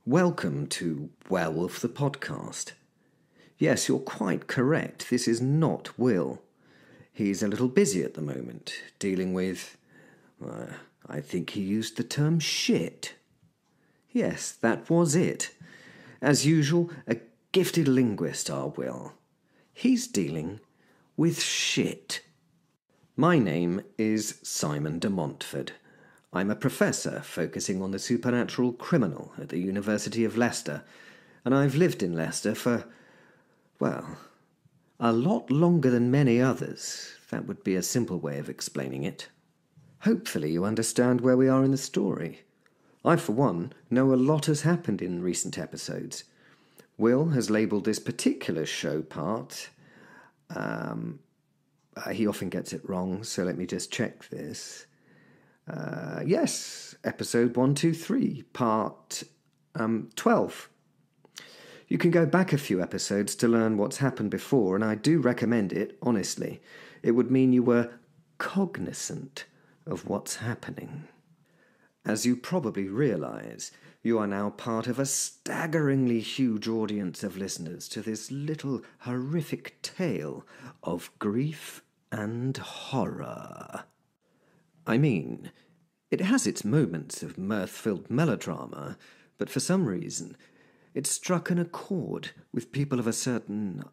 Welcome to Werewolf the Podcast. Yes, you're quite correct. This is not Will. He's a little busy at the moment, dealing with... I think he used the term shit. Yes, that was it. As usual, a gifted linguist, our Will. He's dealing with shit. My name is Simon de Montfort. I'm a professor focusing on the supernatural criminal at the University of Leicester, and I've lived in Leicester for, a lot longer than many others. That would be a simple way of explaining it. Hopefully you understand where we are in the story. I, for one, know a lot has happened in recent episodes. Will has labelled this particular show part... he often gets it wrong, so let me just check this. Yes, episode 123, part 12. You can go back a few episodes to learn what's happened before, and I do recommend it, honestly. It would mean you were cognizant of what's happening. As you probably realise, you are now part of a staggeringly huge audience of listeners to this little horrific tale of grief and horror. I mean, it has its moments of mirth-filled melodrama, but for some reason it struck an accord with people of a certain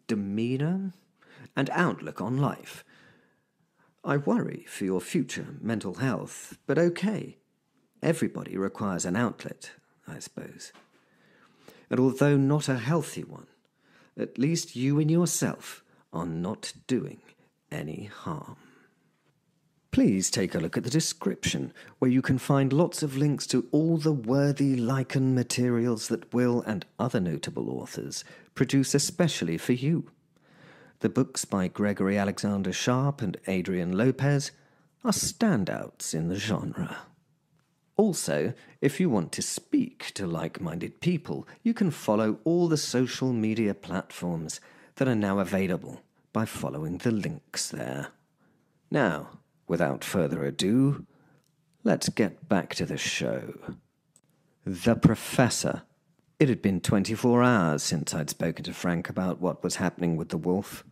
demeanour and outlook on life. I worry for your future mental health, but okay. Everybody requires an outlet, I suppose. And although not a healthy one, at least you and yourself are not doing any harm. Please take a look at the description, where you can find lots of links to all the worthy lichen materials that Will and other notable authors produce especially for you. The books by Gregory Alexander Sharp and Adrian Lopez are standouts in the genre. Also, if you want to speak to like-minded people, you can follow all the social media platforms that are now available by following the links there. Now, without further ado, let's get back to the show. The Professor. It had been 24 hours since I'd spoken to Frank about what was happening with the wolf.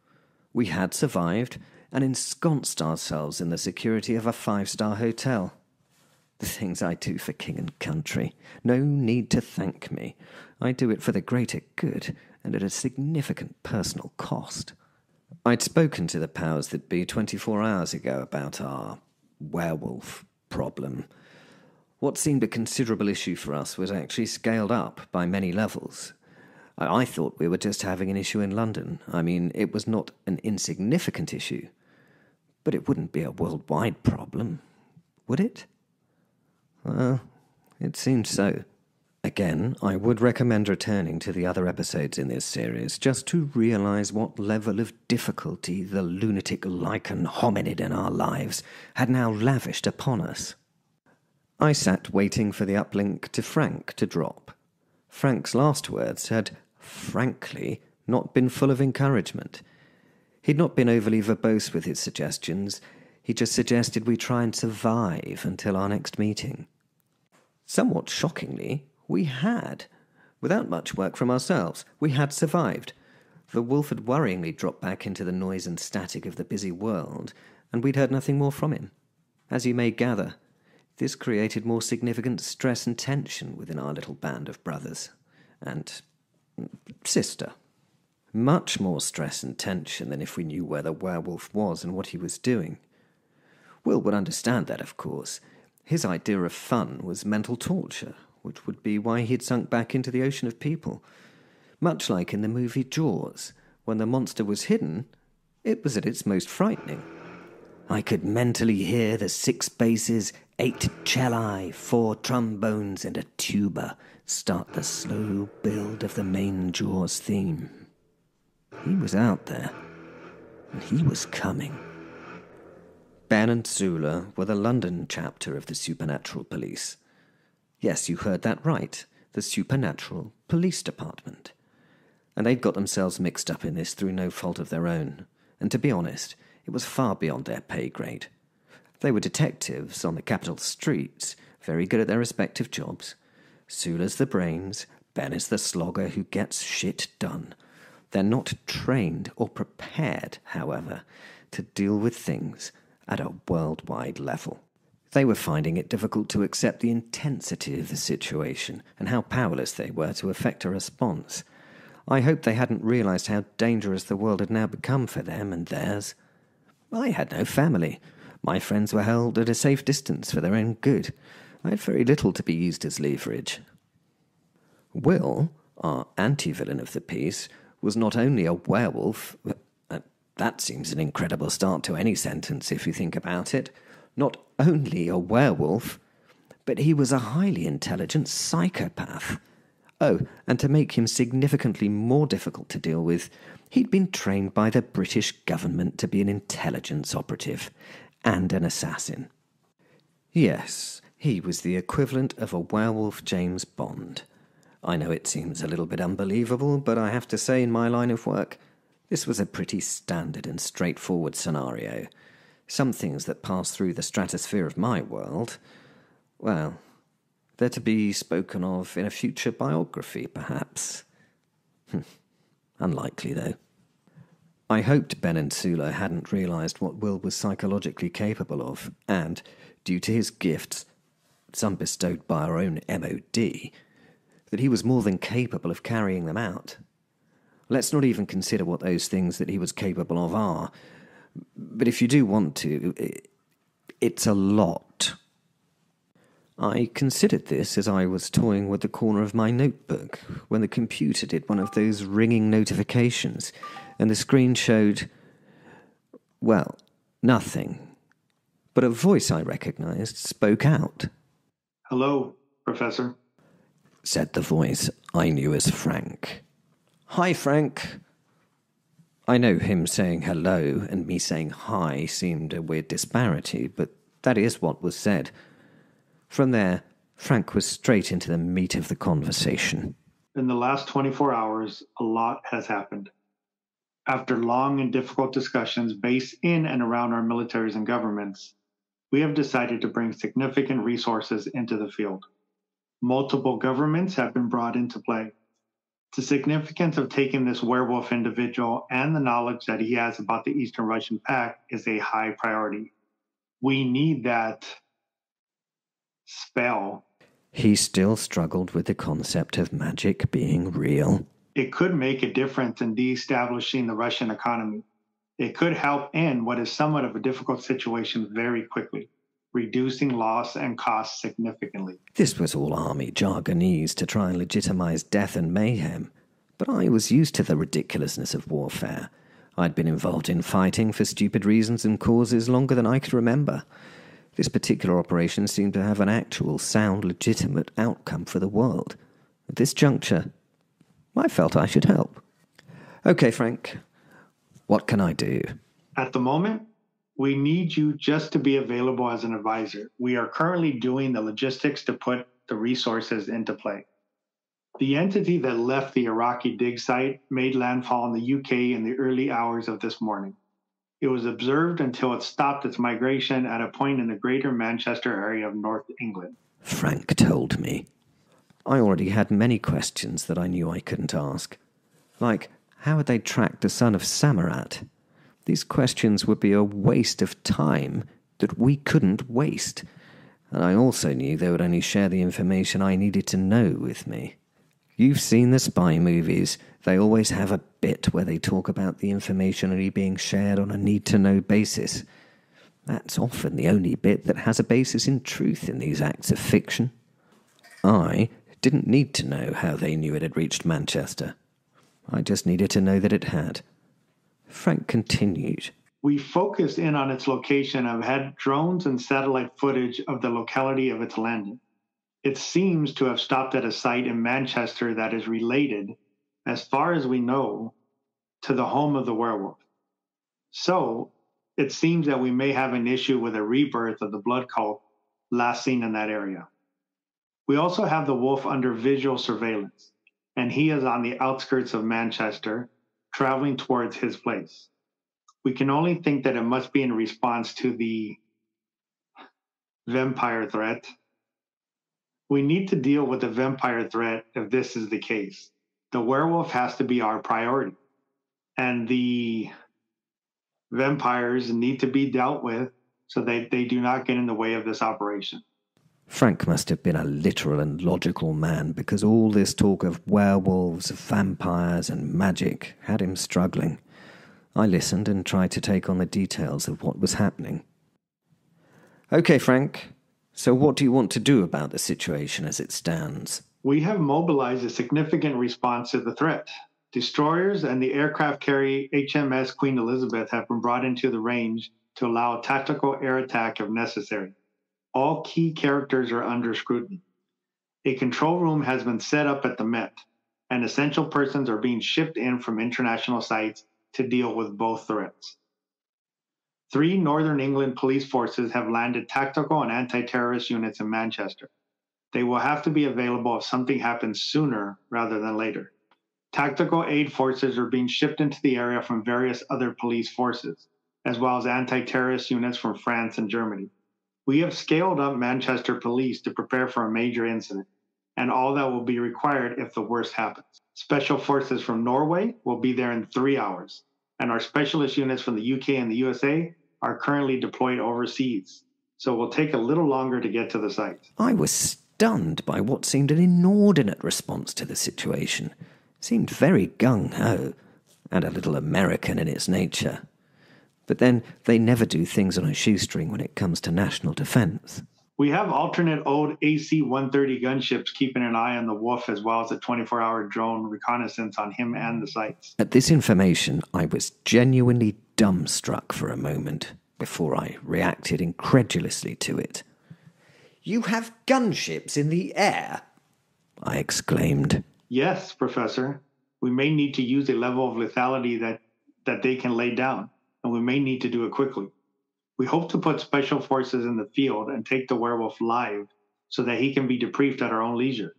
We had survived and ensconced ourselves in the security of a 5-star hotel. The things I do for king and country. No need to thank me. I do it for the greater good and at a significant personal cost. I'd spoken to the powers that be 24 hours ago about our werewolf problem. What seemed a considerable issue for us was actually scaled up by many levels. I thought we were just having an issue in London. I mean, it was not an insignificant issue. But it wouldn't be a worldwide problem, would it? Well, it seemed so. Again, I would recommend returning to the other episodes in this series just to realise what level of difficulty the lunatic lichen hominid in our lives had now lavished upon us. I sat waiting for the uplink to Frank to drop. Frank's last words had, frankly, not been full of encouragement. He'd not been overly verbose with his suggestions. He just suggested we try and survive until our next meeting. Somewhat shockingly, we had. Without much work from ourselves, we had survived. The wolf had worryingly dropped back into the noise and static of the busy world, and we'd heard nothing more from him. As you may gather, this created more significant stress and tension within our little band of brothers. And sister. Much more stress and tension than if we knew where the werewolf was and what he was doing. Will would understand that, of course. His idea of fun was mental torture, which would be why he'd sunk back into the ocean of people. Much like in the movie Jaws, when the monster was hidden, it was at its most frightening. I could mentally hear the 6 basses, 8 celli, 4 trombones, and a tuba start the slow build of the main Jaws theme. He was out there, and he was coming. Ben and Zula were the London chapter of the Supernatural Police. Yes, you heard that right, the Supernatural Police Department. And they'd got themselves mixed up in this through no fault of their own, and to be honest, it was far beyond their pay grade. They were detectives on the capital streets, very good at their respective jobs, Sula's the brains, Ben is the slogger who gets shit done. They're not trained or prepared, however, to deal with things at a worldwide level. They were finding it difficult to accept the intensity of the situation and how powerless they were to effect a response. I hoped they hadn't realized how dangerous the world had now become for them and theirs. I had no family. My friends were held at a safe distance for their own good. I had very little to be used as leverage. Will, our anti-villain of the piece, was not only a werewolf. That seems an incredible start to any sentence if you think about it. Not only a werewolf, but he was a highly intelligent psychopath. Oh, and to make him significantly more difficult to deal with, he'd been trained by the British government to be an intelligence operative and an assassin. Yes, he was the equivalent of a werewolf James Bond. I know it seems a little bit unbelievable, but I have to say in my line of work, this was a pretty standard and straightforward scenario. Some things that pass through the stratosphere of my world, well, they're to be spoken of in a future biography, perhaps. Unlikely, though. I hoped Ben and Sula hadn't realised what Will was psychologically capable of, and, due to his gifts, some bestowed by our own MOD, that he was more than capable of carrying them out. Let's not even consider what those things that he was capable of are. But if you do want to, it's a lot. I considered this as I was toying with the corner of my notebook when the computer did one of those ringing notifications, and the screen showed, well, nothing. But a voice I recognized spoke out. "Hello, Professor," said the voice I knew as Frank. "Hi, Frank." I know him saying hello and me saying hi seemed a weird disparity, but that is what was said. From there, Frank was straight into the meat of the conversation. "In the last 24 hours, a lot has happened. After long and difficult discussions based in and around our militaries and governments, we have decided to bring significant resources into the field. Multiple governments have been brought into play. The significance of taking this werewolf individual and the knowledge that he has about the Eastern Russian Pact is a high priority. We need that spell." He still struggled with the concept of magic being real. "It could make a difference in de-establishing the Russian economy. It could help end what is somewhat of a difficult situation very quickly, reducing loss and costs significantly." This was all army jargonese to try and legitimize death and mayhem, but I was used to the ridiculousness of warfare. I'd been involved in fighting for stupid reasons and causes longer than I could remember. This particular operation seemed to have an actual, sound, legitimate outcome for the world. At this juncture, I felt I should help. "Okay, Frank, what can I do?" "At the moment, we need you just to be available as an advisor. We are currently doing the logistics to put the resources into play. The entity that left the Iraqi dig site made landfall in the UK in the early hours of this morning. It was observed until it stopped its migration at a point in the greater Manchester area of North England." Frank told me. I already had many questions that I knew I couldn't ask. Like, how had they tracked the son of Samarat? These questions would be a waste of time that we couldn't waste. And I also knew they would only share the information I needed to know with me. You've seen the spy movies. They always have a bit where they talk about the information only being shared on a need-to-know basis. That's often the only bit that has a basis in truth in these acts of fiction. I didn't need to know how they knew it had reached Manchester. I just needed to know that it had. Frank continued. "We focused in on its location and have had drones and satellite footage of the locality of its landing. It seems to have stopped at a site in Manchester that is related, as far as we know, to the home of the werewolf. So, it seems that we may have an issue with a rebirth of the blood cult last seen in that area. We also have the wolf under visual surveillance, and he is on the outskirts of Manchester, traveling towards his place. We can only think that it must be in response to the vampire threat. We need to deal with the vampire threat if this is the case. The werewolf has to be our priority. And the vampires need to be dealt with so that they do not get in the way of this operation. Frank must have been a literal and logical man, because all this talk of werewolves, vampires, and magic had him struggling. I listened and tried to take on the details of what was happening. Okay, Frank, so what do you want to do about the situation as it stands? We have mobilized a significant response to the threat. Destroyers and the aircraft carrier HMS Queen Elizabeth have been brought into the range to allow a tactical air attack if necessary. All key characters are under scrutiny. A control room has been set up at the Met, and essential persons are being shipped in from international sites to deal with both threats. 3 Northern England police forces have landed tactical and anti-terrorist units in Manchester. They will have to be available if something happens sooner rather than later. Tactical aid forces are being shipped into the area from various other police forces, as well as anti-terrorist units from France and Germany. We have scaled up Manchester police to prepare for a major incident, and all that will be required if the worst happens. Special forces from Norway will be there in 3 hours, and our specialist units from the UK and the USA are currently deployed overseas, so it will take a little longer to get to the site. I was stunned by what seemed an inordinate response to the situation. It seemed very gung-ho, and a little American in its nature. But then they never do things on a shoestring when it comes to national defense. We have alternate old AC-130 gunships keeping an eye on the wolf, as well as a 24-hour drone reconnaissance on him and the sites. At this information, I was genuinely dumbstruck for a moment before I reacted incredulously to it. "You have gunships in the air?" I exclaimed. Yes, Professor. We may need to use a level of lethality that they can lay down, and we may need to do it quickly. We hope to put special forces in the field and take the werewolf live so that he can be debriefed at our own leisure.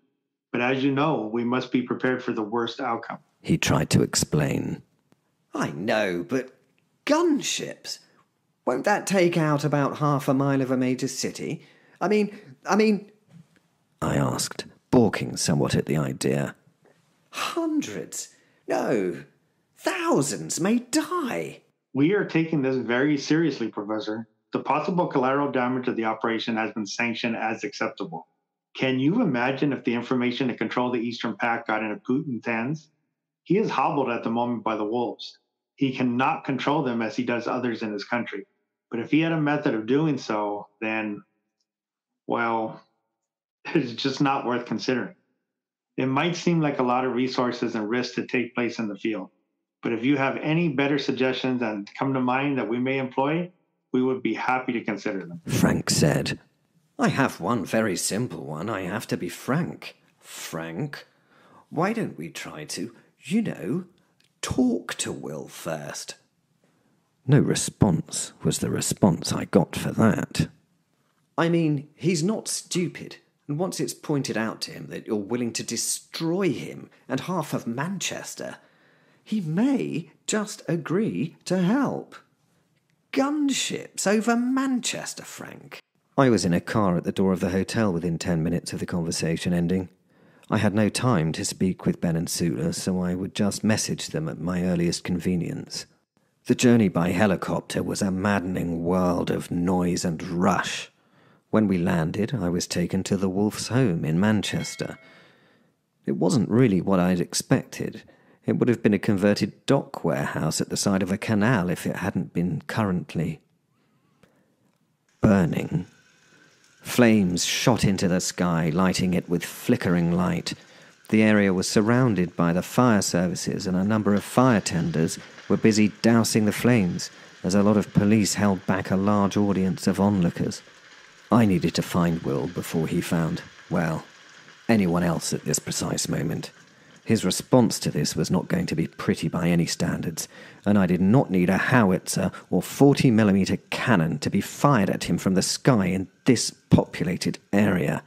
But as you know, we must be prepared for the worst outcome. He tried to explain. "I know, but gunships? Won't that take out about half a mile of a major city? I mean... I asked, balking somewhat at the idea. "Hundreds, no, thousands may die." We are taking this very seriously, Professor. The possible collateral damage of the operation has been sanctioned as acceptable. Can you imagine if the information to control the Eastern Pact got into Putin's hands? He is hobbled at the moment by the wolves. He cannot control them as he does others in his country. But if he had a method of doing so, then, well, it's just not worth considering. It might seem like a lot of resources and risks to take place in the field. But if you have any better suggestions that come to mind that we may employ, we would be happy to consider them. Frank said. "I have one very simple one, I have to be frank. Frank, why don't we try to, talk to Will first?" No response was the response I got for that. "I mean, he's not stupid, and once it's pointed out to him that you're willing to destroy him and half of Manchester, he may just agree to help. Gunships over Manchester, Frank." I was in a car at the door of the hotel within 10 minutes of the conversation ending. I had no time to speak with Ben and Sula, so I would just message them at my earliest convenience. The journey by helicopter was a maddening world of noise and rush. When we landed, I was taken to the Wolf's home in Manchester. It wasn't really what I'd expected. It would have been a converted dock warehouse at the side of a canal if it hadn't been currently burning. Flames shot into the sky, lighting it with flickering light. The area was surrounded by the fire services, and a number of fire tenders were busy dousing the flames as a lot of police held back a large audience of onlookers. I needed to find Will before he found, well, anyone else at this precise moment. His response to this was not going to be pretty by any standards, and I did not need a howitzer or 40mm cannon to be fired at him from the sky in this populated area.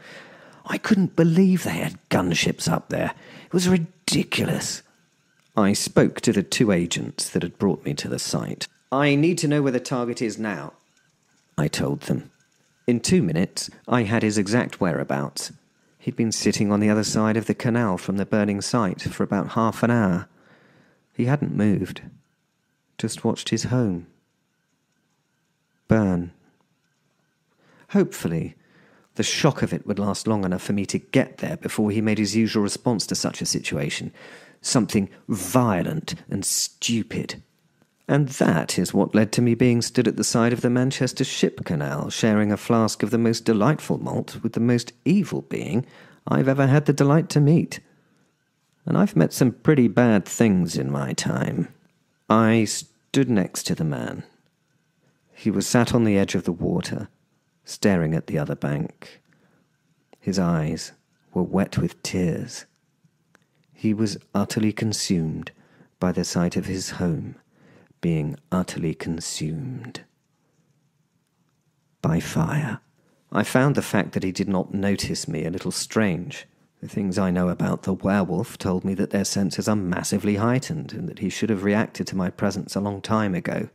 I couldn't believe they had gunships up there. It was ridiculous. I spoke to the 2 agents that had brought me to the site. "I need to know where the target is now," I told them. In 2 minutes, I had his exact whereabouts. He'd been sitting on the other side of the canal from the burning site for about half an hour. He hadn't moved, just watched his home burn. Hopefully, the shock of it would last long enough for me to get there before he made his usual response to such a situation, something violent and stupid. And that is what led to me being stood at the side of the Manchester Ship Canal, sharing a flask of the most delightful malt with the most evil being I've ever had the delight to meet. And I've met some pretty bad things in my time. I stood next to the man. He was sat on the edge of the water, staring at the other bank. His eyes were wet with tears. He was utterly consumed by the sight of his home being utterly consumed by fire. I found the fact that he did not notice me a little strange. The things I know about the werewolf told me that their senses are massively heightened and that he should have reacted to my presence a long time ago.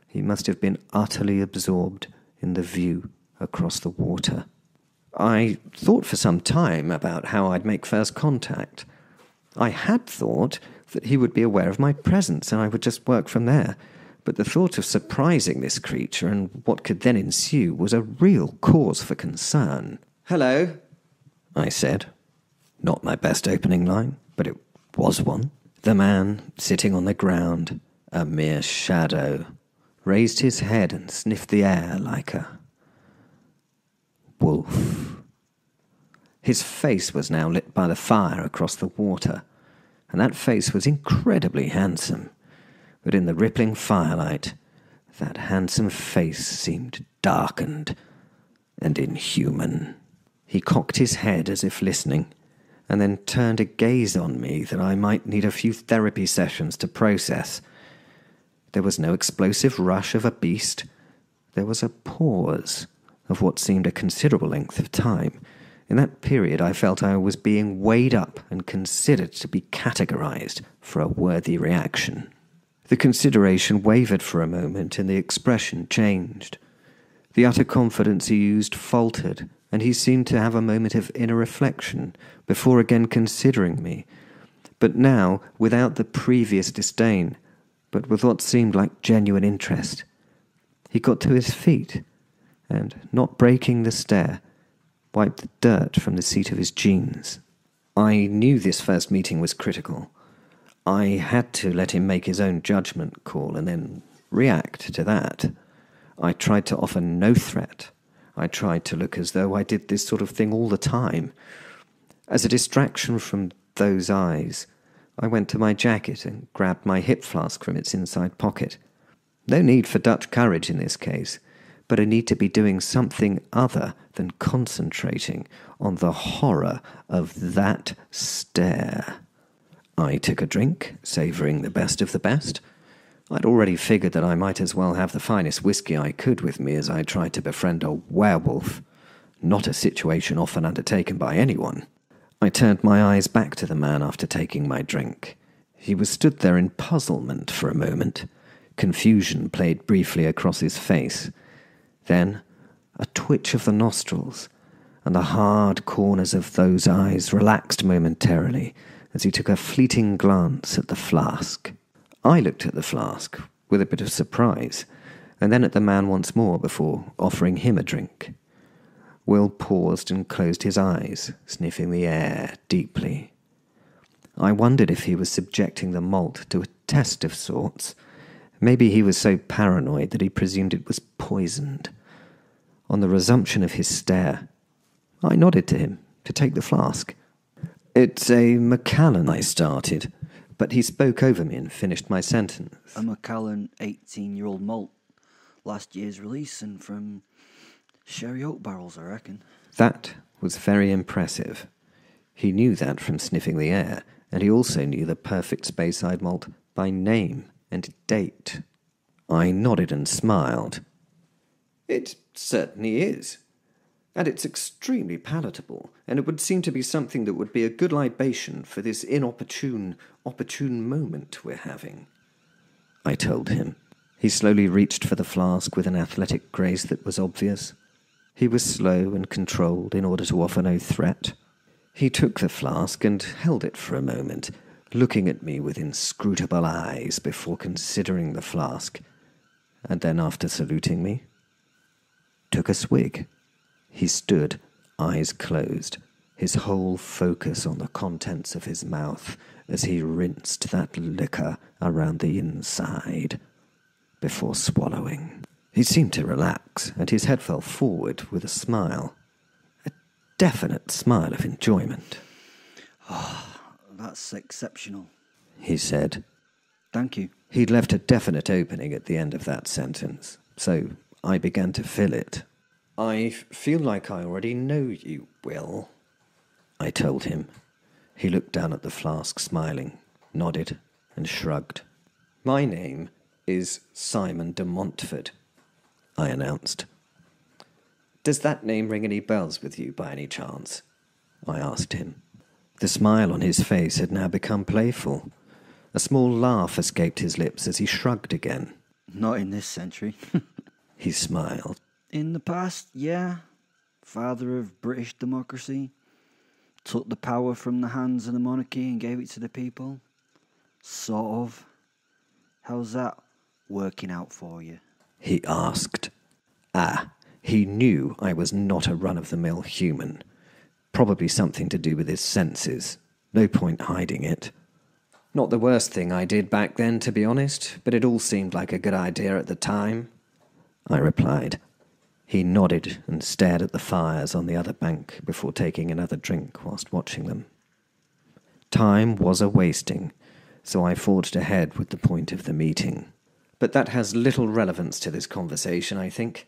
He must have been utterly absorbed in the view across the water. I thought for some time about how I'd make first contact. I had thought that he would be aware of my presence and I would just work from there, but the thought of surprising this creature and what could then ensue was a real cause for concern. "Hello," I said. Not my best opening line, but it was one. The man, sitting on the ground, a mere shadow, raised his head and sniffed the air like a wolf. His face was now lit by the fire across the water, and that face was incredibly handsome. But in the rippling firelight, that handsome face seemed darkened and inhuman. He cocked his head as if listening, and then turned a gaze on me that I might need a few therapy sessions to process. There was no explosive rush of a beast. There was a pause of what seemed a considerable length of time. In that period, I felt I was being weighed up and considered to be categorized for a worthy reaction. The consideration wavered for a moment, and the expression changed. The utter confidence he used faltered, and he seemed to have a moment of inner reflection before again considering me, but now without the previous disdain, but with what seemed like genuine interest. He got to his feet, and, not breaking the stare, wiped the dirt from the seat of his jeans. I knew this first meeting was critical. I had to let him make his own judgment call and then react to that. I tried to offer no threat. I tried to look as though I did this sort of thing all the time. As a distraction from those eyes, I went to my jacket and grabbed my hip flask from its inside pocket. No need for Dutch courage in this case, but a need to be doing something other than concentrating on the horror of that stare. I took a drink, savouring the best of the best. I'd already figured that I might as well have the finest whiskey I could with me as I tried to befriend a werewolf, not a situation often undertaken by anyone. I turned my eyes back to the man after taking my drink. He was stood there in puzzlement for a moment. Confusion played briefly across his face. Then a twitch of the nostrils, and the hard corners of those eyes relaxed momentarily as he took a fleeting glance at the flask. I looked at the flask with a bit of surprise, and then at the man once more before offering him a drink. Will paused and closed his eyes, sniffing the air deeply. I wondered if he was subjecting the malt to a test of sorts. Maybe he was so paranoid that he presumed it was poisoned. On the resumption of his stare, I nodded to him to take the flask. "It's a Macallan," I started, but he spoke over me and finished my sentence. "A Macallan 18-year-old malt. Last year's release, and from sherry oak barrels, I reckon." That was very impressive. He knew that from sniffing the air, and he also knew the perfect Speyside malt by name and date. I nodded and smiled. "It certainly is. And it's extremely palatable, and it would seem to be something that would be a good libation for this opportune moment we're having," I told him. He slowly reached for the flask with an athletic grace that was obvious. He was slow and controlled in order to offer no threat. He took the flask and held it for a moment, looking at me with inscrutable eyes before considering the flask, and then, after saluting me, took a swig. He stood, eyes closed, his whole focus on the contents of his mouth as he rinsed that liquor around the inside before swallowing. He seemed to relax, and his head fell forward with a smile. A definite smile of enjoyment. Oh, that's exceptional, he said. Thank you. He'd left a definite opening at the end of that sentence, so I began to fill it. I feel like I already know you, Will, I told him. He looked down at the flask, smiling, nodded, and shrugged. My name is Simon de Montfort, I announced. Does that name ring any bells with you by any chance? I asked him. The smile on his face had now become playful. A small laugh escaped his lips as he shrugged again. Not in this century. He smiled. In the past, yeah. Father of British democracy. Took the power from the hands of the monarchy and gave it to the people. Sort of. How's that working out for you? He asked. He knew I was not a run-of-the-mill human. Probably something to do with his senses. No point hiding it. Not the worst thing I did back then, to be honest, but it all seemed like a good idea at the time, I replied. He nodded and stared at the fires on the other bank before taking another drink whilst watching them. Time was a-wasting, so I forged ahead with the point of the meeting. But that has little relevance to this conversation, I think.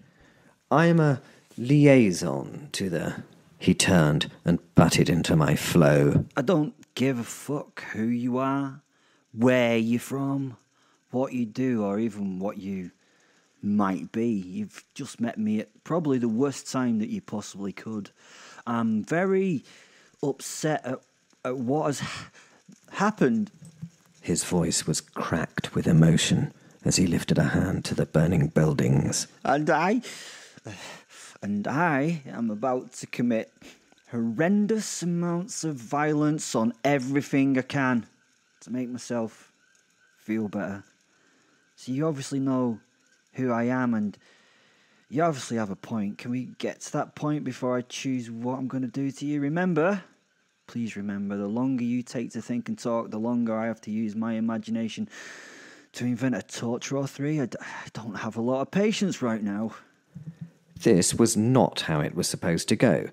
I am a liaison to the... He turned and butted into my flow. I don't give a fuck who you are, where you're from, what you do, or even what you might be. You've just met me at probably the worst time that you possibly could. I'm very upset at what has happened. His voice was cracked with emotion as he lifted a hand to the burning buildings. And I am about to commit horrendous amounts of violence on everything I can to make myself feel better. So you obviously know who I am, and you obviously have a point. Can we get to that point before I choose what I'm going to do to you? Remember, please remember, the longer you take to think and talk, the longer I have to use my imagination to invent a torture or three. I don't have a lot of patience right now. This was not how it was supposed to go.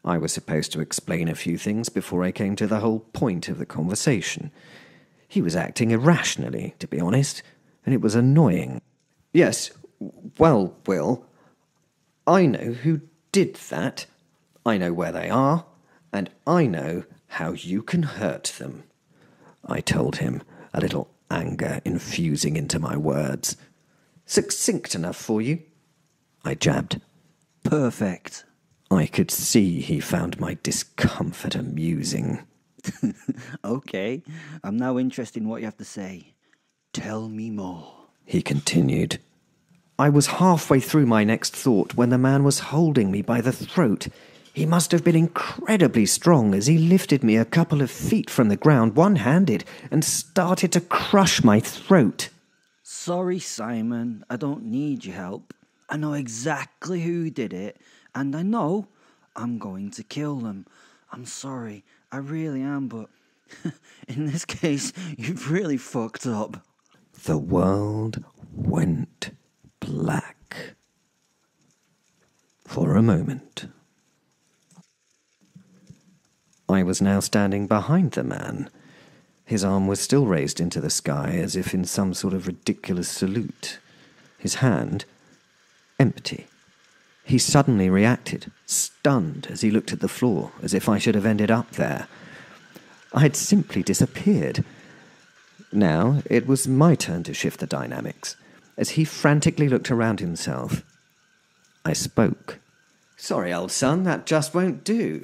I was supposed to explain a few things before I came to the whole point of the conversation. He was acting irrationally, to be honest, and it was annoying. Yes, well, Will, I know who did that. I know where they are, and I know how you can hurt them, I told him, a little anger infusing into my words. Succinct enough for you? I jabbed. Perfect. I could see he found my discomfort amusing. Okay, I'm now interested in what you have to say. Tell me more, he continued. I was halfway through my next thought when the man was holding me by the throat. He must have been incredibly strong as he lifted me a couple of feet from the ground one-handed and started to crush my throat. Sorry, Simon, I don't need your help. I know exactly who did it, and I know I'm going to kill them. I'm sorry, I really am, but in this case, you've really fucked up. The world went black. For a moment. I was now standing behind the man. His arm was still raised into the sky as if in some sort of ridiculous salute. His hand empty. He suddenly reacted, stunned as he looked at the floor, as if I should have ended up there. I had simply disappeared. Now it was my turn to shift the dynamics. As he frantically looked around himself, I spoke. Sorry, old son, that just won't do,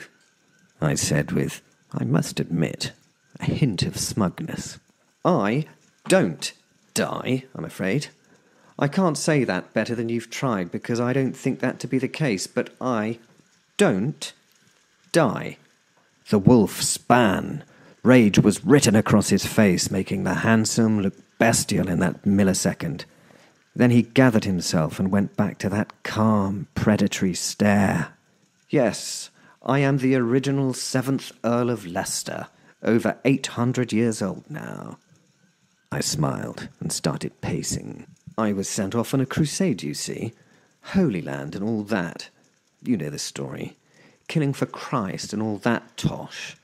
I said with, I must admit, a hint of smugness. I don't die, I'm afraid. I can't say that better than you've tried, because I don't think that to be the case, but I don't die. The wolf span. Rage was written across his face, making the handsome look bestial in that millisecond. Then he gathered himself and went back to that calm, predatory stare. Yes, I am the original 7th Earl of Leicester, over 800 years old now. I smiled and started pacing. I was sent off on a crusade, you see. Holy Land and all that. You know the story. Killing for Christ and all that tosh.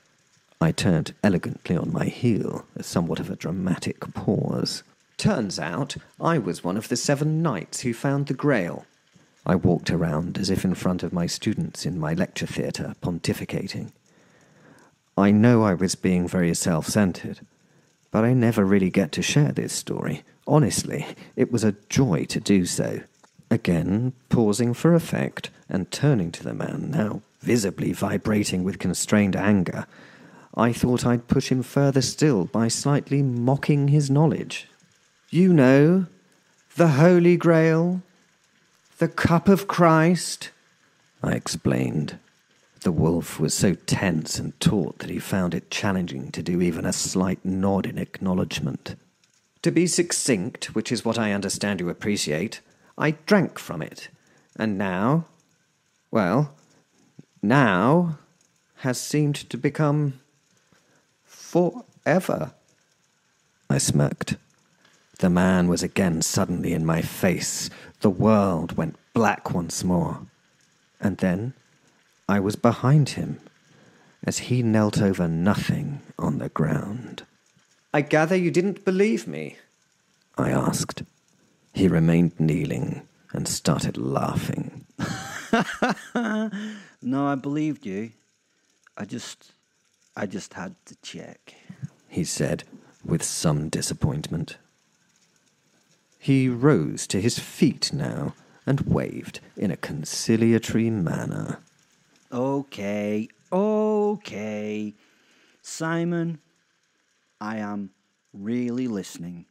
I turned elegantly on my heel, as somewhat of a dramatic pause. Turns out I was one of the 7 knights who found the Grail. I walked around as if in front of my students in my lecture theatre, pontificating. I know I was being very self-centred, but I never really get to share this story. Honestly, it was a joy to do so. Again, pausing for effect and turning to the man, now visibly vibrating with constrained anger, I thought I'd push him further still by slightly mocking his knowledge. You know, the Holy Grail, the Cup of Christ, I explained. The wolf was so tense and taut that he found it challenging to do even a slight nod in acknowledgement. To be succinct, which is what I understand you appreciate, I drank from it, and now, now has seemed to become forever. I smirked. The man was again suddenly in my face. The world went black once more. And then I was behind him, as he knelt over nothing on the ground. I gather you didn't believe me? I asked. He remained kneeling and started laughing. No, I believed you. I just had to check, he said with some disappointment. He rose to his feet now and waved in a conciliatory manner. Okay. Simon, I am really listening.